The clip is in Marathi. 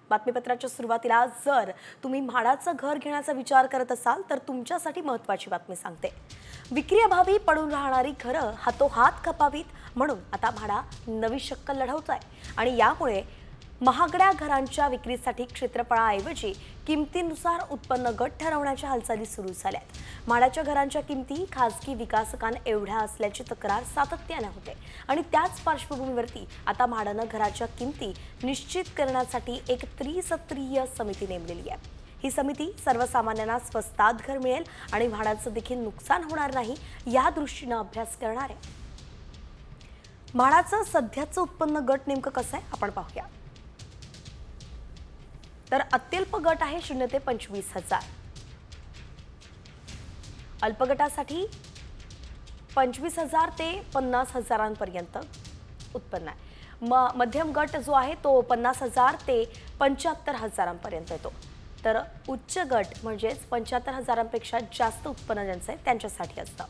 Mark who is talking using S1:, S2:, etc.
S1: बातमीपत्राच्या सुरुवातीला जर तुम्ही म्हाडाचं घर घेण्याचा विचार करत असाल तर तुमच्यासाठी महत्त्वाची बातमी सांगते। विक्रीअभावी पडून राहणारी घरं हातोहात खपावीत म्हणून आता म्हाडा नवी शक्कल लढवतोय आणि यामुळे महागड्या घरांच्या विक्रीसाठी क्षेत्रफळाऐवजी किमतीनुसार उत्पन्न गट ठरवण्याच्या हालचाली सुरू झाल्यात। म्हाडाच्या घरांच्या किमती खासगी विकासकांएवढ्या असल्याची तक्रार सातत्याने होते आणि त्याच पार्श्वभूमीवरती आता म्हाडानं घराच्या किमती निश्चित करण्यासाठी एक त्रिसत्रीय समिती नेमलेली आहे। ही समिती सर्वसामान्यांना स्वस्तात घर मिळेल आणि म्हाडाचं देखील नुकसान होणार नाही या दृष्टीने अभ्यास करणार आहे। म्हाडाचं सध्याचं उत्पन्न गट नेमकं कसं आहे आपण पाहूया। तर अत्यल्प गट आहे 0 ते 25,000, अल्पगटासाठी 25,000 ते 50,000 पर्यंत उत्पन्न आहे। मध्यम गट जो आहे तो 50,000 ते 75,000 पर्यंत येतो। तर उच्च गट म्हणजे 75,000 पेक्षा जास्त उत्पन्न ज्यांचं आहे त्यांच्यासाठी असतं।